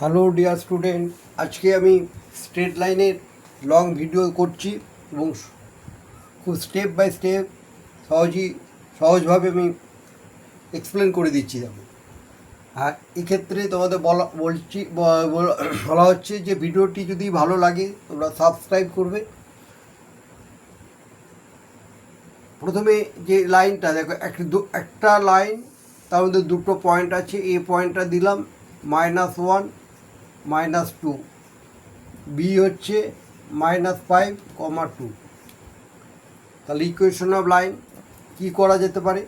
Hello dear student, আজকে আমি straight লাইনের লং ভিডিও করছি এবং খুব স্টেপ বাই স্টেপ সহজভাবে আমি এক্সপ্লেন করে দিচ্ছি। আমি আর এক্ষেত্রে তোমাদের বলা হচ্ছে যে ভিডিওটি যদি ভালো লাগে তোমরা সাবস্ক্রাইব করবে। প্রথমে যে লাইনটা দেখো, একটা লাইন, তার মধ্যে দুটো পয়েন্ট আছে। এ পয়েন্টটা দিলাম -1 -2, বি হচ্ছে -5, 2। তাহলে ইকুয়েশন অফ লাইন কী করা যেতে পারে?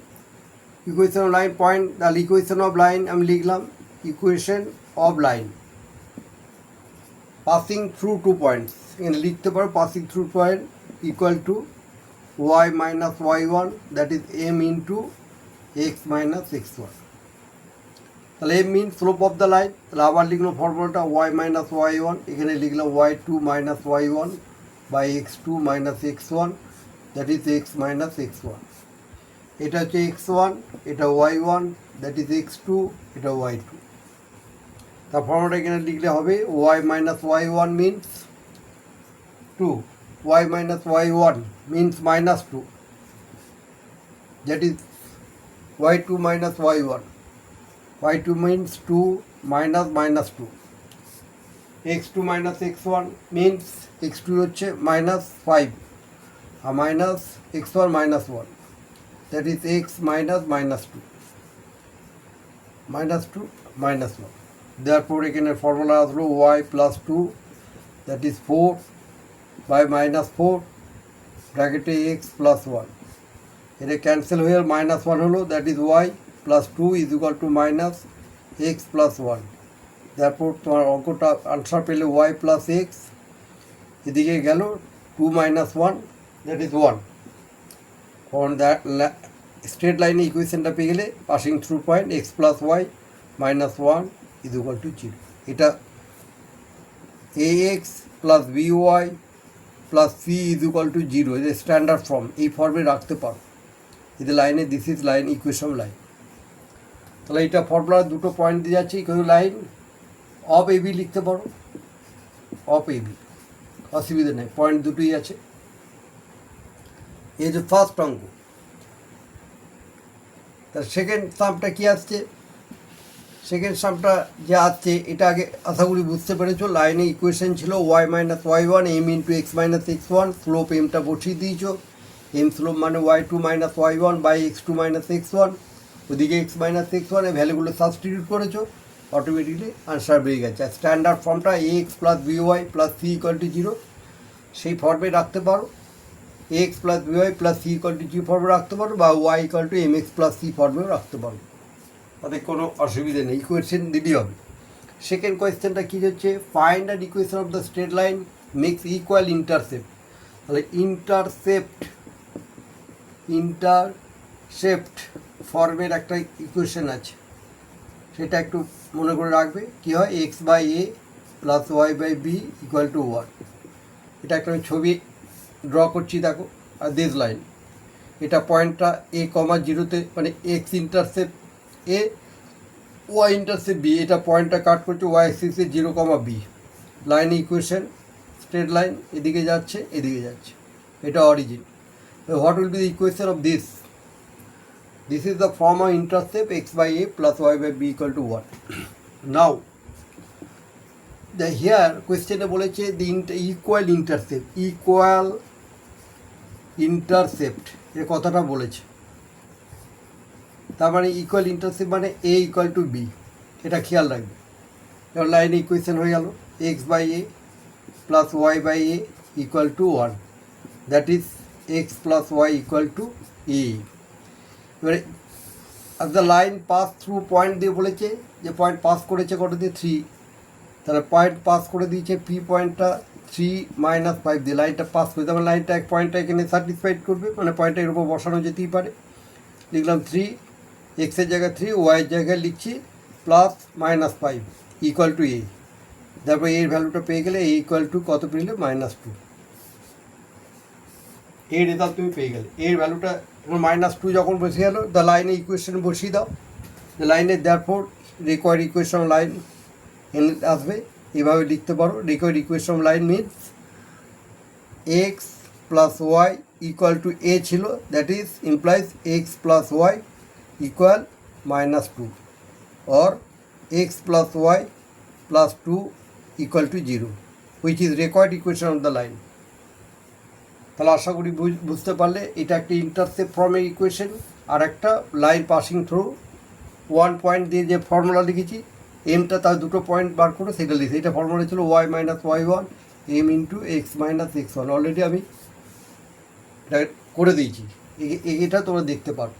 ইকুয়েশন অফ লাইন পয়েন্ট, তাহলে ইকুয়েশন অফ লাইন আমি লিখলাম equation of line passing through 2 points. এখানে লিখতে পারো passing through point equal to y minus y1, that is m into x minus x1। তাহলে m mean slope of the line. তাহলে আবার লিখলাম ফর্মুলাটা y মাইনাস y1, এখানে লিখলাম y2 minus y1 by x2 minus x1, that is x minus x1। এটা হচ্ছে x1, এটা y1, দ্যাট ইজ x2, এটা y2। তার ফর্মুলাটা এখানে লিখলে হবে y minus y1 means 2, y minus y1 means -2, that is y2 minus y1। y2 means 2 minus -2, x2 minus x1 means x2 হচ্ছে -5 আর minus x1 -1, that is x minus -2, -2 -1। therefore এখানে formula আসলো y plus 2, that is 4 by -4 ব্র্যাকেটে x plus 1। এটা cancel হয়ে -1 হলো, that is y plus 2 is equal to minus x plus 1। তারপর তোমার অঙ্কটা আনসার পেলে y plus x, এদিকে গেল 2 minus 1, that is 1। For that straight লাইনে ইকুয়েশনটা পেয়ে গেলে passing through point x plus y minus 1 is equal to 0। এটা ax plus by plus c is equal to 0, এটা স্ট্যান্ডার্ড ফর্ম, এই ফর্মে রাখতে পারো। এদের লাইনে this is line equation line. তাহলে এটা ফর্মুলার দুটো পয়েন্ট দিয়ে যাচ্ছে, কেউ লাইন অফ এবি লিখতে পারো, অফ এবি, অসুবিধা নেই, পয়েন্ট দুটোই আছে। এই যে ফার্স্ট অঙ্ক। তার সেকেন্ড সামটা কী আসছে? সেকেন্ড সামটা যে আসছে এটা আগে আশা করি বুঝতে পেরেছো। লাইনে ইকুয়েশন ছিল y minus y1 m into x minus x1, slope এমটা বসিয়ে দিয়েছো। এম স্লোপ মানে y2 minus y1 by x2 minus x1, ওদিকে x মাইনাস x1 এর ভ্যালুগুলো সাবস্টিটিউট করেছো, অটোমেটিকলি আনসার বেরিয়ে গেছে। আর স্ট্যান্ডার্ড ফর্মটা ax plus by plus c equal to 0, সেই ফর্মে রাখতে পারো। ax plus by plus c equal to 0 ফর্মে রাখতে পারো, বা y equal to mx plus c ফর্মেও রাখতে পারো, তাতে কোনো অসুবিধা নেই, ইকুয়েশন দিলেই হবে। সেকেন্ড কোয়েশ্চেনটা কী হচ্ছে? Find and equation of the straight line makes equal intercept. তাহলে ইন্টারসেপ্ট ফর্মের একটা ইকুয়েশন আছে, সেটা একটু মনে করে রাখবে। কী হয়? X by A plus Y by B equal to 1। এটা একটা আমি ছবি ড্র করছি, দেখো। আর দিস লাইন, এটা পয়েন্টটা a, 0তে, মানে X intercept A, Y intercept B, এটা পয়েন্টটা কাট করছে ওয়াই অ্যাক্সিসে 0, বি। লাইন ইকুয়েশন, স্ট্রেট লাইন এদিকে যাচ্ছে, এদিকে যাচ্ছে, এটা origin. What will be the equation of this? This is the form of intercept x by a plus y by b equal to 1. Now, here question বলেছে the equal intercept এর কথাটা বলেছে। তার মানে ইকুয়াল ইন্টারসেপ্ট মানে a equal two b, এটা খেয়াল রাখবে। এবার লাইনে ইকুয়েশন হয়ে গেল x by A plus Y by A equal to 1, that is x plus Y equal to A. এবারে আর the line pass through point দিয়ে বলেছে যে পয়েন্ট পাস করেছে কত দিয়ে? 3। তাহলে পয়েন্ট পাস করে দিয়েছে পি পয়েন্টটা 3 - 5 দিয়ে লাইনটা পাস করে, তারপরে লাইনটা এক পয়েন্টটা এখানে স্যাটিসফাইড করবে, মানে পয়েন্টটা এর উপর বসানো যেতেই পারে। লিখলাম 3, এক্সের জায়গায় 3, ওয়াইয়ের জায়গায় লিখছি +-5 ইকুয়াল টু এ। তারপর এর ভ্যালুটা পেয়ে গেলে এ ইকুয়াল টু কত পেলে? -2। এর রেজাল্ট তুমি পেয়ে গেলে। এর ভ্যালুটা -2 যখন বসে গেল, দ্য লাইনে ইকুয়েশন বসিয়ে দাও। দ্য লাইনে দেয়ারফোর রিকোয়ার ইকুয়েশন লাইন এন আসবে, এভাবে লিখতে পারো। Required equation line means X plus Y equal to A ছিল, that is implies X plus Y equal -2 or x plus y plus 2 equal to 0, which is required equation of the line. তাহলে আশা করি বুঝতে পারলে এটা একটা intercept ফর্মের equation, আর একটা line passing through one point দিয়ে যে ফর্মুলা লিখেছি, এমটা তার দুটো পয়েন্ট বার করে সেটা লিখেছি। এটা ফর্মুলা ছিল y minus y one m into x minus x one. Already আমি এটা করে দিয়েছি, এটা তোমরা দেখতে পারো।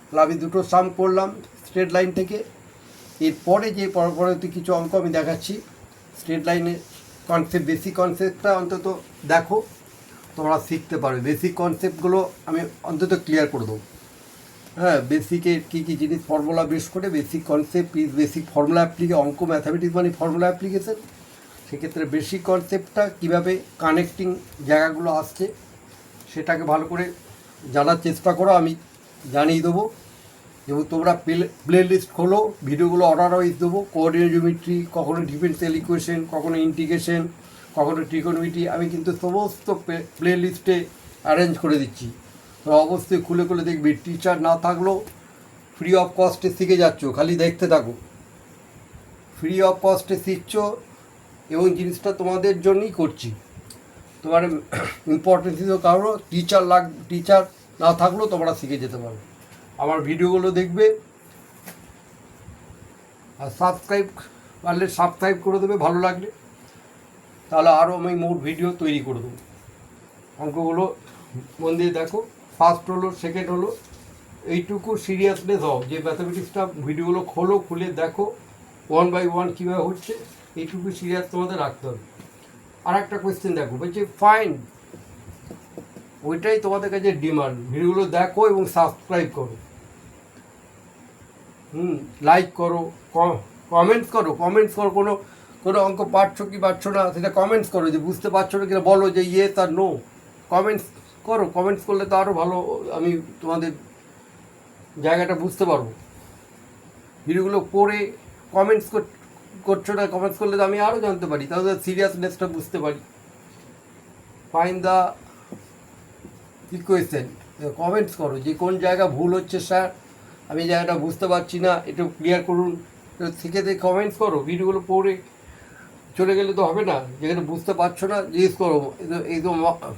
তাহলে আমি দুটো সাম করলাম স্ট্রেট লাইন থেকে। এরপরে যে পরবর্তী কিছু অঙ্ক আমি দেখাচ্ছি স্ট্রেট লাইনের কনসেপ্ট, বেসিক কনসেপ্টটা অন্তত দেখো, তোমরা শিখতে পারবে। বেসিক কনসেপ্টগুলো আমি অন্তত ক্লিয়ার করে দেবো। হ্যাঁ, বেসিকের কী কী জিনিস ফর্মুলা বেস করে basic concept is basic formula অ্যাপ্লিকে, অঙ্ক ম্যাথামেটিক্স মানে ফর্মুলা অ্যাপ্লিকেশন। সেক্ষেত্রে বেসিক কনসেপ্টটা কীভাবে কানেক্টিং জায়গাগুলো আসছে সেটাকে ভালো করে জানার চেষ্টা করো, আমি জানিয়ে দেবো। এবং তোমরা প্লে লিস্ট খোলো, ভিডিওগুলো অর্ডার ওয়াইজ দেবো। কোঅর্ডিনেট জিওমেট্রি, কখনো ডিফারেন্সিয়াল ইকুয়েশন, কখনো ইন্টিগ্রেশন, কখনো ট্রিগোনোমেট্রি, আমি কিন্তু সমস্ত প্লে লিস্টে অ্যারেঞ্জ করে দিচ্ছি। তো অবশ্যই খুলে খুলে দেখবি, টিচার না থাকলেও ফ্রি অফ কস্টে শিখে যাচ্ছ, খালি দেখতে থাকো। ফ্রি অফ কস্টে শিখছো এবং জিনিসটা তোমাদের জন্যই করছি। তোমার ইম্পর্টেন্স দিতে কারো টিচার না থাকলেও তোমরা শিখে যেতে পারো। আমার ভিডিওগুলো দেখবে, আর সাবস্ক্রাইব পারলে সাবস্ক্রাইব করে দেবে ভালো লাগলে, তাহলে আরও আমি মোর ভিডিও তৈরি করে দেবো। অঙ্কগুলো মন দিয়ে দেখো, ফার্স্ট হলো, সেকেন্ড হলো, এইটুকু সিরিয়াসনেস হও যে ম্যাথামেটিক্সটা ভিডিওগুলো খোলো, খুলে দেখো ওয়ান বাই ওয়ান কীভাবে হচ্ছে, এইটুকু সিরিয়াস তোমাদের রাখতে হবে। আর একটা কোয়েশ্চেন দেখো, বলছে ফাইন, ওইটাই তোমাদের কাছে ডিমান্ড। ভিডিওগুলো দেখো এবং সাবস্ক্রাইব করো, লাইক করো, কমেন্টস করো। কোনো অঙ্ক পারছো কি পারছো না সেটা কমেন্টস করো, যে বুঝতে পারছো না কিনা বলো, যে ইয়েস আর নো। কমেন্টস করো, কমেন্টস করলে তো আরও ভালো আমি তোমাদের জায়গাটা বুঝতে পারবো। ভিডিওগুলো পড়ে কমেন্টস করছো না, কমেন্টস করলে তো আমি আরও জানতে পারি, তাহলে সিরিয়াসনেসটা বুঝতে পারি। ফাইন দ্য ইকুয়েশন, কমেন্টস করো যে কোন জায়গা ভুল হচ্ছে স্যার, আমি জায়গাটা বুঝতে পারছি না, একটু ক্লিয়ার করুন। থেকে কমেন্টস করো, ভিডিওগুলো পড়ে চলে গেলে তো হবে না। যেখানে বুঝতে পারছো না জিজ্ঞেস করো, এই তো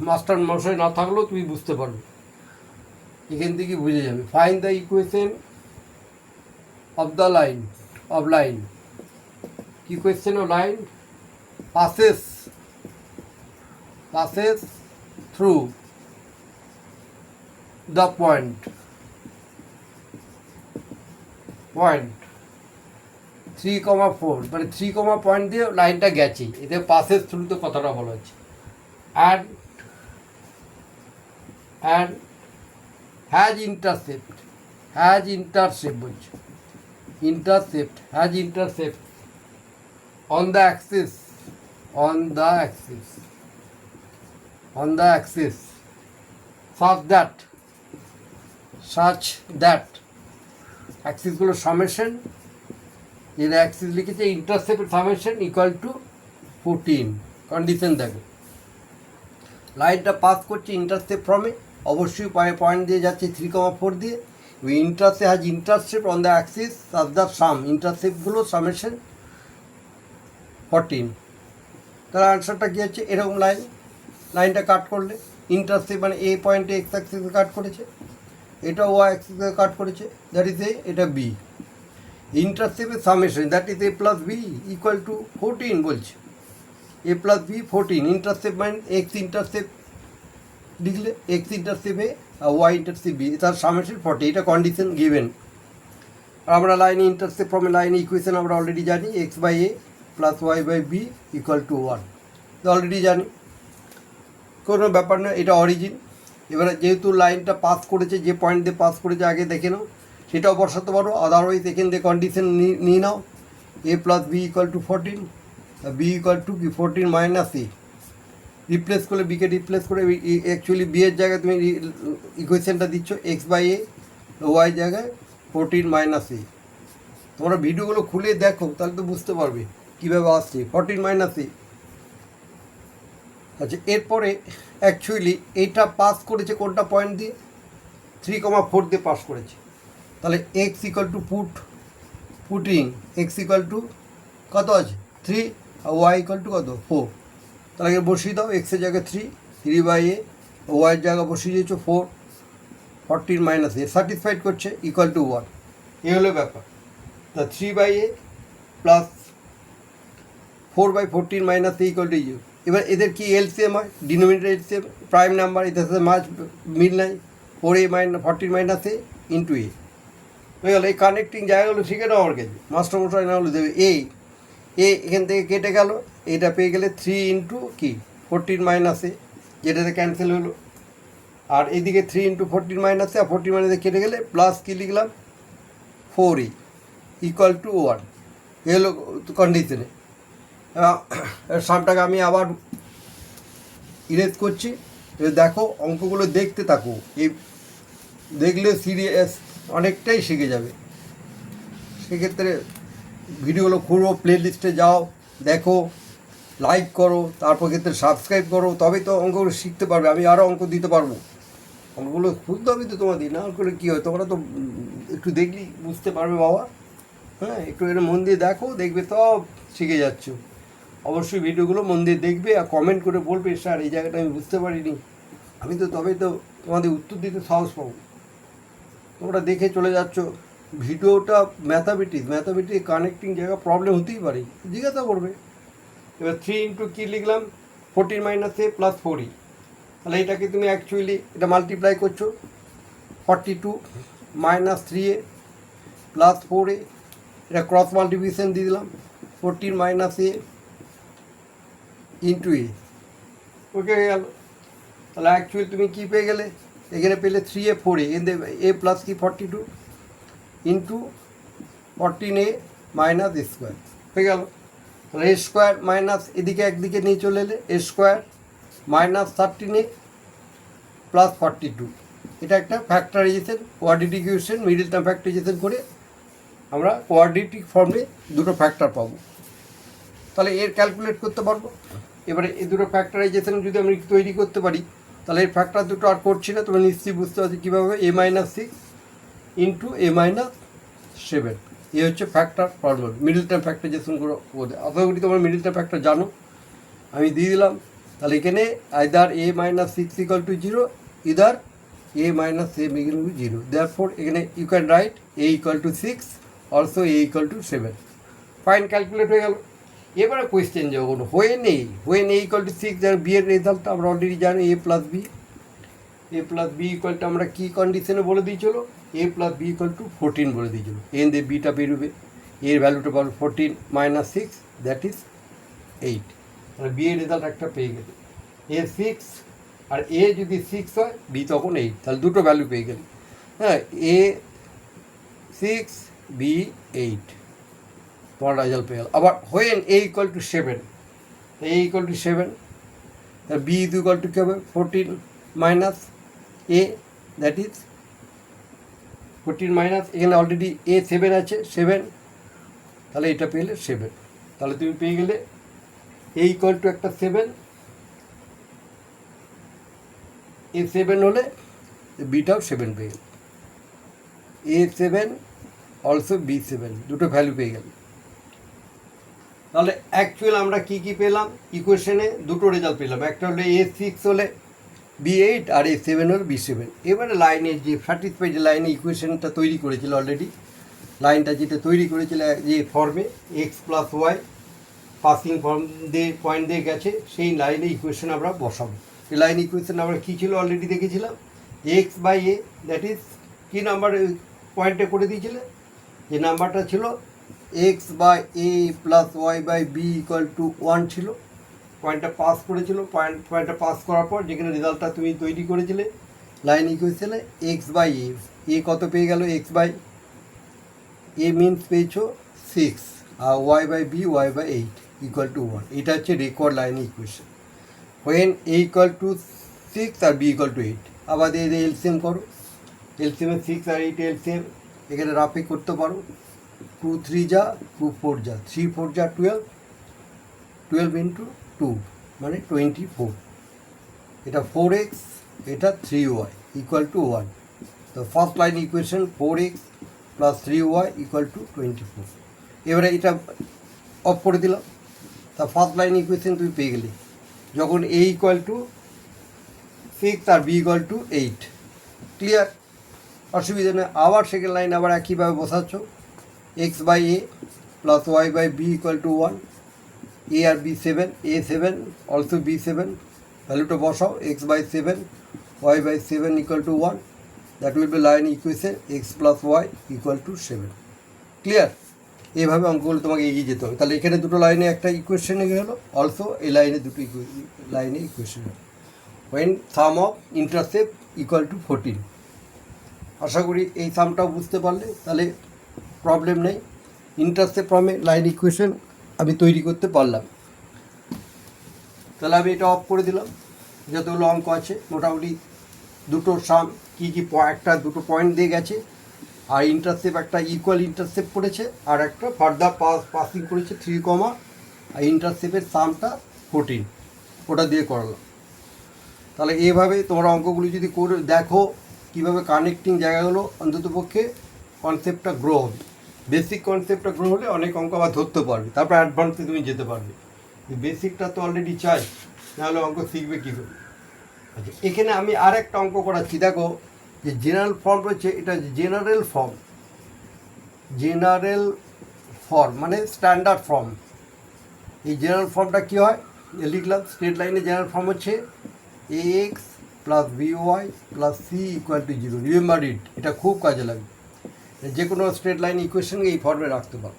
মাস্টার মশাই না থাকলেও তুমি বুঝতে পারবে, এখান থেকে বুঝে যাবে। Fine the equation of the line equation of line passes through the point 3,4, মানে 3, পয়েন্ট দিয়ে লাইনটা গেছে, এতে পাসেস থ্রুতে কথাটা বলা হচ্ছে। অ্যান্ড হ্যাজ ইন্টারসেপ্ট বলছে, intercept on the axis such that অ্যাক্সিসগুলো সামেশন, যেটা অ্যাক্সিস লিখেছে intercept summation equal to 14। Condition দেখো, লাইনটা পাস করছে ইন্টারসেপ্ট ফর্মে, অবশ্যই পয়েন্ট দিয়ে যাচ্ছে 3,4 দিয়ে। Intercept on the axis such that sum, ইন্টারসেপ্টগুলো সামেশন 14। তাহলে আনসারটা কী হচ্ছে, এরকম লাইনটা কাট করলে ইন্টারসেপ্ট মানে এ পয়েন্টে এক্স অ্যাক্সিসে কাট করেছে, এটা ওয়াই অ্যাক্সিসে কাট করেছে, দ্যাট ইজ এ, এটা বি। ইন্টারসেপ্টের summation that is A plus B equal to 14 বলছে, এ প্লাস বি 14। ইন্টারসেপ্ট মানে এক্স ইন্টারসেপ্ট লিখলে এক্স ইন্টারসেপ্ট এ আর ওয়াই ইন্টারসেপ্ট বি, তার সামেশন 40, এটা কন্ডিশন গিভেন। আর আমরা লাইনে ইন্টারসেপ্ট ফর্মে লাইনে ইকুয়েশন আমরা অলরেডি জানি, x by A plus Y by B equal to 1, already জানি, কোনো ব্যাপার না, এটা অরিজিন। এবারে যেহেতু লাইনটা পাস করেছে, যে পয়েন্ট দিয়ে পাস করেছে আগে দেখে নাও, সেটাও বসাতে পারো, আদারওয়াইজ এখান থেকে কন্ডিশন নিয়ে নাও, A plus B equal to 14, B equal to কি 14 মাইনাস এ, রিপ্লেস করলে বিকে রিপ্লেস করে অ্যাকচুয়ালি বি এর জায়গায় তুমি ইকুয়েশনটা দিচ্ছ এক্স বাই এ, ওয়াই জায়গায় 14 মাইনাস এ, তোমরা ভিডিওগুলো খুলে দেখো, তাহলে তো বুঝতে পারবে কীভাবে আসছে 14 মাইনাস এ। আচ্ছা, এরপরে অ্যাকচুয়ালি এইটা পাস করেছে কোনটা পয়েন্ট দিয়ে, 3,4 দিয়ে পাস করেছে। তাহলে x equal to putting x equal to কত আছে 3 আর ওয়াই ইকুয়াল টু কত 4। তাহলে আগে বসিয়ে দাও, এক্সের জায়গায় 3 বাই এ, ওয়াইয়ের জায়গায় বসিয়ে দিয়েছো 4, 14 মাইনাস এ স্যাটিসফাইড করছে ইকুয়াল টু 1। এ হলো ব্যাপার। তা 3 by A plus 4 by 14 minus a equal to u. এবার এদের কি এলসিএম হয়, ডিনোমিনেটর এলসিএম, প্রাইম নাম্বার, এদের সাথে মাঝ মিল নাই, 4a মাইনাস 14 মাইনাস এ ইন্টু এ হয়ে গেল। এই কানেক্টিং জায়গাগুলো শিখে নাও আমার কাছে, মাস্টারমশাই না হলে দেবে। এ এখান থেকে কেটে গেল, এটা পেয়ে গেলে 3 ইন্টু কি 14 মাইনাস এ, যেটাতে ক্যান্সেল হলো। আর এদিকে 3 ইন্টু 14 মাইনাস এ, আর 14 মাইনাসে কেটে গেলে প্লাস কী লিখলাম 4a ইকুয়াল টু 1। এ হলো কন্ডিশনে। সামটাকে আমি আবার ইরেজ করছি। দেখো অঙ্কগুলো দেখতে থাকো, এই দেখলে সিরিয়াস অনেকটাই শিখে যাবে। সেক্ষেত্রে ভিডিওগুলো খুঁড়ো, প্লে লিস্টে যাও, দেখো, লাইক করো, তারপর ক্ষেত্রে সাবস্ক্রাইব করো, তবেই তো অঙ্কগুলো শিখতে পারবে। আমি আরও অঙ্ক দিতে পারবো। অঙ্কগুলো খুলতে হবে তো তোমাদের, না করে কী হয়, তোমরা তো একটু দেখলেই বুঝতে পারবে বাবা। হ্যাঁ, একটু এটা মন দিয়ে দেখো, দেখবে সব শিখে যাচ্ছ। অবশ্যই ভিডিওগুলো মন দিয়ে দেখবে আর কমেন্ট করে বলবে, স্যার এই জায়গাটা আমি বুঝতে পারিনি। আমি তো তবেই তো তোমাদের উত্তর দিতে সাহস পাবো। তোমরা দেখে চলে যাচ্ছ। ভিডিওটা ম্যাথামেটিক্স কানেক্টিং জায়গা প্রবলেম হতেই পারে, জিজ্ঞাসা করবে। এবার 3 ইন্টু কী লিখলাম 14 মাইনাস এ প্লাস 4e। তাহলে এটাকে তুমি অ্যাকচুয়ালি এটা মাল্টিপ্লাই করছো, 42 মাইনাস 3a প্লাস 4a, এটা ক্রস মাল্টিপ্লিকেশন দিয়ে দিলাম, 14 মাইনাস এ ইন্টু এ, ওকে হয়ে গেল। তাহলে অ্যাকচুয়ালি তুমি কী পেয়ে গেলে, এখানে পেলে 3a 4a, এ প্লাস কি 42 ইন্টু 14a মাইনাস স্কোয়ার হয়ে গেল। তাহলে এ স্কোয়ার মাইনাস এদিকে একদিকে নিয়ে চলে এলে, এ স্কোয়ার মাইনাস 13a প্লাস 42। এটা একটা factorisation, quadratic equation, middle term factorisation করে আমরা কোয়াড্রেটিক ফর্মে দুটো ফ্যাক্টর পাবো। তাহলে এর ক্যালকুলেট করতে পারবো। এবারে এই দুটো ফ্যাক্টরাইজেশন যদি আমি তৈরি করতে পারি, তাহলে এই ফ্যাক্টর দুটো আর করছি না, তোমরা নিশ্চয়ই বুঝতে পারছি কীভাবে। a minus 6 into a minus 7, এ হচ্ছে factor formula, middle term factorisation করে। আশা করি তোমরা মিডল টার্ম ফ্যাক্টর জানো, আমি দিয়ে দিলাম। তাহলে এখানে either a minus 6 equal to 0, either a minus 7 equal to 0। Therefore এখানে you can write a equal to 6, also a equal to 7। Fine, calculate হয়ে গেল। এবারে কোয়েশ্চেন যখন হোয়েন a ইকুয়াল টু 6, যার বি এর রেজাল্টটা আমরা অলরেডি জানি, a plus B equal to আমরা কী কন্ডিশনে বলে দিয়েছিল, a plus B equal to 14 বলে দিয়েছিল। এন দিয়ে বিটা বেরোবে, এর ভ্যালুটা পাবো 14 মাইনাস 6, দ্যাট ইজ 8। মানে বি এর রেজাল্ট একটা পেয়ে গেলে, এ 6 আর এ যদি 6 হয়, বি তখন 8, তাহলে দুটো ভ্যালু পেয়ে গেলে। হ্যাঁ, এ 6 বি 8, তোমার রেজাল্ট পেয়ে গেল। আবার when A equal to 7, A equal to 7, তাহলে বি ইজ ইকুয়াল টু কী হবে 14 minus A, that is 14 minus, এখানে অলরেডি এ 7 আছে 7, তাহলে এটা পেলে 7। তাহলে তুমি পেয়ে গেলে এ ইকুয়াল টু একটা 7, এ 7 হলে বিটাও 7 পেয়ে গেল, এ 7 অলসো বি 7, দুটো ভ্যালু পেয়ে গেল। তাহলে অ্যাকচুয়াল আমরা কী কী পেলাম, ইকুয়েশনে দুটো রেজাল্ট পেলাম, একটা হলো এ 6 হলে বি 8 আর এ 7 হলে বি 7। এবারে লাইনে যে স্যাটিসফাইড লাইনে ইকুয়েশনটা তৈরি করেছিল অলরেডি, লাইনটা যেটা তৈরি করেছিল যে ফর্মে x plus y passing form দিয়ে পয়েন্ট দিয়ে গেছে, সেই লাইনে ইকুয়েশন আমরা বসাবো। এই লাইন ইকুয়েশন আমরা কী ছিল অলরেডি দেখেছিলাম, x by a, that is কী নাম্বার পয়েন্টে করে দিয়েছিলে, যে নাম্বারটা ছিল x by A plus Y by B equal to 1 ছিল। পয়েন্টটা পাস করেছিল, পয়েন্টটা পাস করার পর যেখানে রেজাল্টটা তুমি তৈরি করেছিলে লাইন ইকুয়েশনে, এক্স বাই এ কত পেয়ে গেল, এক্স বাই এ মিনস পেয়েছো 6 আর Y by B Y by 8 equal to 1। এটা হচ্ছে required line equation. When A equal to 6 আর বি ইকুয়াল টু 8। আবার এলসিএম করো, এলসিএমে 6 আর 8 এলসিএম এখানে রাফে করতে পারো, টু থ্রি যা, টু ফোর যা, থ্রি ফোর যা 12, 12 ইন্টু টু মানে 24। এটা 4x, এটা 3y ইকুয়াল টু 1। তো first line equation 4x plus 3y equal to 24। এবারে এটা অফ করে দিলাম। তা ফার্স্ট লাইন ইকুয়েশন তুমি পেয়ে গেলে, যখন a ইকুয়াল টু 6 আর b ইকুয়াল টু 8। ক্লিয়ার? অসুবিধা নেই। আবার সেকেন্ড লাইন আবার একইভাবে বসাচ্ছ, X by A plus Y by B equal to 1। A আর বি 7, এ 7 অলসো বি 7, ভ্যালুটা বসাও, X by 7 Y by 7 equal to 1। That will be line equation X plus Y equal to 7। Clear? এইভাবে অঙ্কগুলো তোমাকে এগিয়ে যেতে হবে। তাহলে এখানে দুটো লাইনে একটা ইকুয়েশন হলো, অলসো এই লাইনে দুটো লাইনে ইকুয়েশন হলো। When sum of intercept equal to 14। আশা করি এই সামটাও বুঝতে পারলে, তাহলে প্রবলেম নেই। ইন্টারসেপ্ট ফর্মে লাইন ইকুয়েশন আমি তৈরি করতে পারলাম। তাহলে আমি এটা অফ করে দিলাম। যতগুলো অঙ্ক আছে মোটামুটি দুটো সাম কী কী একটা দুটো পয়েন্ট দিয়ে গেছে, আর ইন্টারসেপ্ট একটা ইকুয়াল ইন্টারসেপ্ট করেছে, আর একটা ফার্দার পাসিং করেছে 3, আর ইন্টারসেপ্টের সামটা 14, ওটা দিয়ে করালাম। তাহলে এইভাবে তোমরা অঙ্কগুলি যদি করে দেখো কীভাবে কানেক্টিং জায়গাগুলো, অন্ততপক্ষে কনসেপ্টটা গ্রো হবে। বেসিক কনসেপ্টটা গ্রো হলে অনেক অঙ্ক আবার ধরতে পারবে, তারপর অ্যাডভান্সে তুমি যেতে পারবে। বেসিকটা তো অলরেডি চাই, নাহলে অঙ্ক শিখবে কী করে। আচ্ছা, এখানে আমি আর একটা অঙ্ক করাচ্ছি। দেখো যে জেনারেল ফর্ম রয়েছে, এটা জেনারেল ফর্ম। জেনারেল ফর্ম মানে স্ট্যান্ডার্ড ফর্ম। এই জেনারেল ফর্মটা কী হয় লিখলাম, স্ট্রেট লাইনে জেনারেল ফর্ম হচ্ছে A X plus B Y plus C equal to 0। Remember it, এটা খুব কাজে লাগবে। যে কোনো স্ট্রেট লাইন ইকুয়েশনকে এই ফর্মে রাখতে পারো।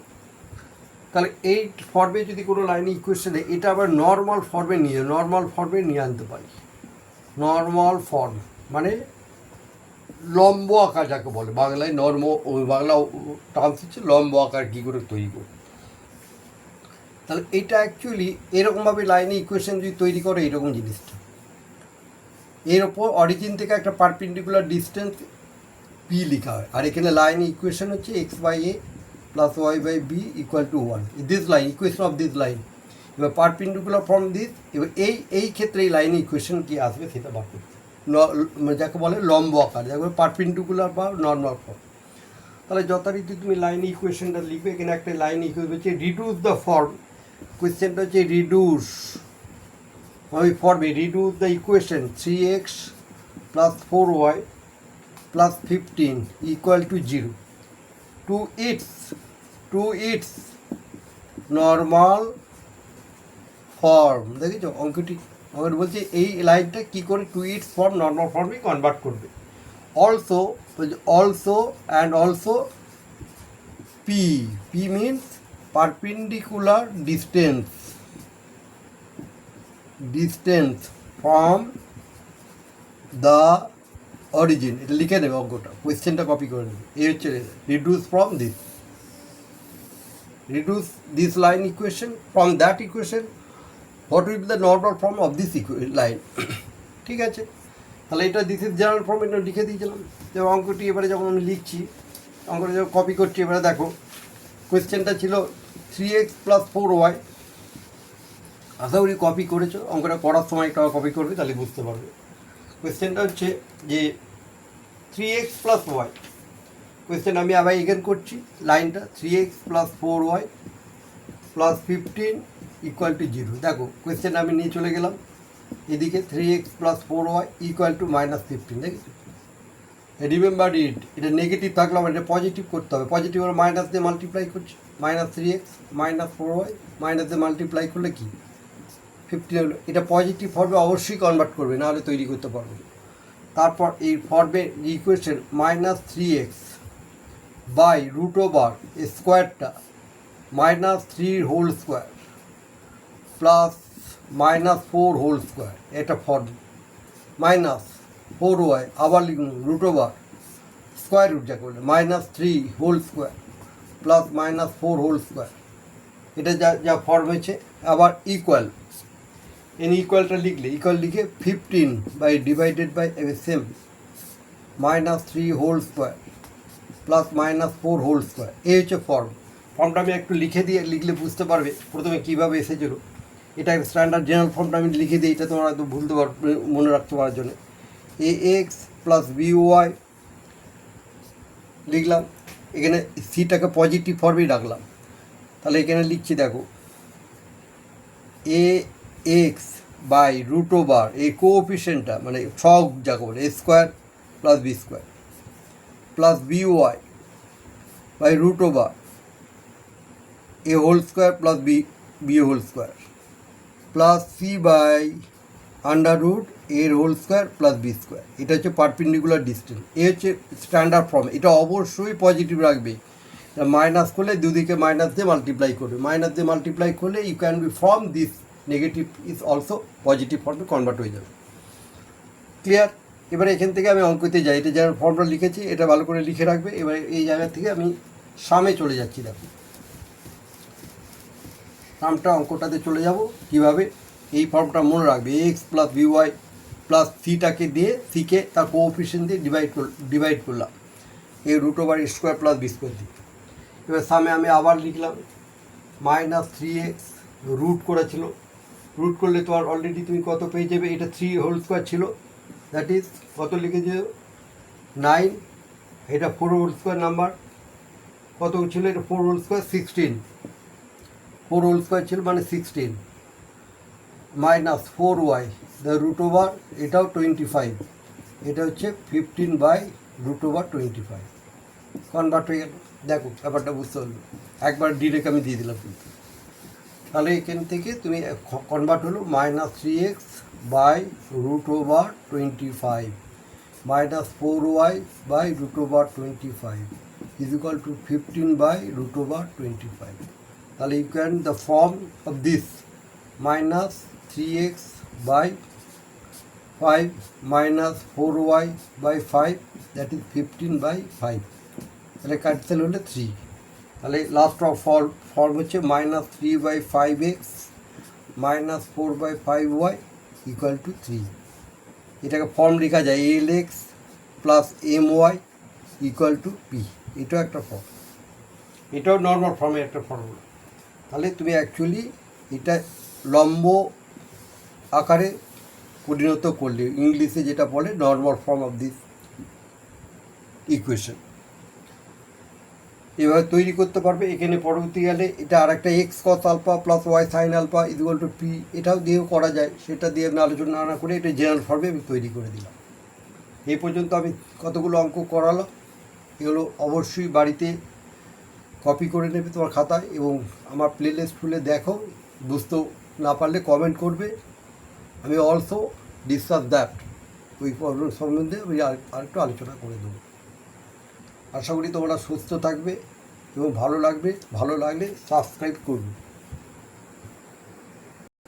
তাহলে এই ফর্মে যদি কোনো লাইন ইকুয়েশনে এটা আবার নর্মাল ফর্মে নিয়ে আনতে পারি। নর্মাল ফর্ম মানে লম্ব আকার যাকে বলে, বাংলায় বাংলা টার্মস হচ্ছে লম্ব আকার কী করে তৈরি করে। তাহলে এটা অ্যাকচুয়ালি এরকমভাবে লাইনে ইকুয়েশন যদি তৈরি করে এইরকম জিনিসটা, এর ওপর অরিজিন থেকে একটা পারপেন্ডিকুলার ডিস্টেন্স পি লেখা হয়, আর এখানে লাইন ইকুয়েশন হচ্ছে x by A plus Y by B equal to 1। This line equation of this line. এবার পারপেন্ডিকুলার ফ্রম দিস, এবার এই ক্ষেত্রে এই লাইন ইকুয়েশন কী আসবে সেটা বার করতে, যাকে বলে লম্ব আকার, যাকে বলে পারপেন্ডিকুলার বা নর্মাল ফর্ম। তাহলে যথারীতি তুমি লাইন ইকুয়েশনটা লিখবে। এখানে একটা লাইন ইকুয়েশন হচ্ছে রিডিউস দ্য ফর্ম। কোয়েশ্চেনটা হচ্ছে রিডিউস, ওই ফর্মে reduce the equation 3x plus 4y plus 15 equal to 0 to its normal form. দেখেছো অঙ্কটি বলছে এই লাইনটা কী করে টু ইটস ফর্ম নর্মাল ফর্মে কনভার্ট করবে। Also p means perpendicular distance from the origin. এটা লিখে নেবে অঙ্কটা, কোয়েশ্চেনটা কপি করে নেবে। এই হচ্ছে reduce this line equation from that equation, what will be the normal form of this line. ঠিক আছে? তাহলে এটা দিস ইজ জেনারেল ফর্ম, এটা লিখে দিয়েছিলাম। যে অঙ্কটি এবারে যখন আমি লিখছি, অঙ্কটা যখন কপি করছি, এবারে দেখো কোয়েশ্চেনটা ছিল 3x প্লাস 4y। আশা করি কপি করেছো, অঙ্কটা করার সময় একটা কপি করবে, তাহলে বুঝতে পারবে। কোয়েশ্চেনটা হচ্ছে যে 3x প্লাস ওয়াই। কোয়েশ্চেন আমি আবার এগেন করছি লাইনটা, 3x plus 4y plus 15 equal to 0। দেখো কোয়েশ্চেন আমি নিয়ে চলে গেলাম এদিকে, 3x plus 4y equal to -15। দেখেছো? রিমেম্বার ইট, এটা নেগেটিভ থাকলে আমার এটা পজিটিভ করতে হবে। পজিটিভ হলে মাইনাস দিয়ে মাল্টিপ্লাই করছি, -3x -4y মাইনাস দিয়ে মাল্টিপ্লাই করলে কি 15 হলো। এটা পজিটিভ ফর্মে অবশ্যই কনভার্ট করবে, নাহলে তৈরি করতে পারবে। তারপর এই ফর্মের equation -3x by root over স্কোয়ারটা -3 whole square plus -4 whole square, এটা ফর্ম -4y আবার লিখুন রুট ওভার স্কোয়ার রুট যাকে বলে -3 whole square plus -4 whole square. এটা যা ফর্ম হয়েছে। আবার ইকুয়ালটা লিখলে ইকুয়াল লিখে 15 by divided by same -3 whole square plus -4 whole square. এই হচ্ছে ফর্ম। ফর্মটা আমি একটু লিখলে বুঝতে পারবে প্রথমে কীভাবে এসেছিল। এটা স্ট্যান্ডার্ড জেনারেল ফর্মটা আমি লিখে দিই, এটা তোমরা একটু ভুলতে মনে রাখতে পারার জন্য। এ এক্স প্লাস বি ওয়াই লিখলাম, এখানে সিটাকে পজিটিভ ফর্মেই রাখলাম। তাহলে এখানে লিখছি দেখো, A X by root over এই কোএফিসিয়েন্টটা মানে ছক যাকে বলে A square plus B square plus B Y by root over A whole square plus B whole square plus C by under root এর whole square plus B square. এটা হচ্ছে perpendicular distance, এ হচ্ছে স্ট্যান্ডার্ড ফর্ম। এটা অবশ্যই positive রাখবে, minus করলে দুদিকে minus দিয়ে মাল্টিপ্লাই করবে, মাইনাস দিয়ে মাল্টিপ্লাই করলে you can be form this negative is also positive ফর্মে কনভার্ট হয়ে যাবে। ক্লিয়ার? এবারে এখান থেকে আমি অঙ্কতে যাই, এটা যার ফর্মটা লিখেছি এটা ভালো করে লিখে রাখবে। এবারে এই জায়গা থেকে আমি সামে চলে যাচ্ছি, দেখো সামটা অঙ্কটাতে চলে যাব কীভাবে। এই ফর্মটা মনে রাখবে, X plus B Y plus সিটাকে দিয়ে সিকে তার কোএফিসিয়েন্ট দিয়ে ডিভাইড করলাম এই root over square plus B square দিয়ে। এবার সামনে আমি আবার লিখলাম মাইনাস 3x রুট করেছিল, রুট করলে তো আর অলরেডি তুমি কত পেয়ে যাবে, এটা 3 হোল স্কোয়ার ছিল, দ্যাট ইজ কত লিখেছে 9, এটা 4 হোল স্কোয়ার নাম্বার কত ছিল, এটা 4 হোল স্কোয়ার 16, 4 হোল স্কোয়ার ছিল মানে 16 minus 4y the root over এটাও 25, এটা হচ্ছে 15 বাই রুট ওভার 25 কনভার্ট হয়ে গেল। দেখো ব্যাপারটা বুঝতে পারলো, একবার ডিরেক্ট আমি দিয়ে দিলাম কিন্তু। তাহলে এখান থেকে তুমি কনভার্ট হলো minus 3x by root over 25 minus 4y by root over 25 is equal to 15 by root over 25। তাহলে you can the form of this minus 3x by 5 minus 4y by 5 that is 15 by 5। তাহলে cancel হলে 3, তাহলে last of form হচ্ছে minus 3 by 5x minus 4 by 5y equal to 3। এটাকে form লেখা যায় L x plus m y equal to p, এটাও একটা form, এটাও নর্মাল ফর্মের একটা ফর্মুলা। তাহলে তুমি অ্যাকচুয়ালি এটা লম্ব আকারে পরিণত করলে ইংলিশে যেটা বলে normal form of this equation এভাবে তৈরি করতে পারবে। এখানে পরবর্তীকালে এটা আর একটা x cos alpha plus y sine alpha equal to p, এটাও দিয়েও করা যায়, সেটা দিয়ে আমি আলোচনা না করে এটা জেনারেল ফর্মে আমি তৈরি করে দিলাম। এই পর্যন্ত আমি কতগুলো অঙ্ক করালাম, এগুলো অবশ্যই বাড়িতে কপি করে নেবে তোমার খাতায় এবং আমার প্লেলিস্ট খুলে দেখো, বুঝতে না পারলে কমেন্ট করবে, আমি অলসো ডিসকাস দ্যাট, ওই প্রবলেম সম্বন্ধে আমি আরেকটু আলোচনা করে দেবো। আশা করি তোমরা সুস্থ থাকবে এবং ভালো লাগলে সাবস্ক্রাইব করবে।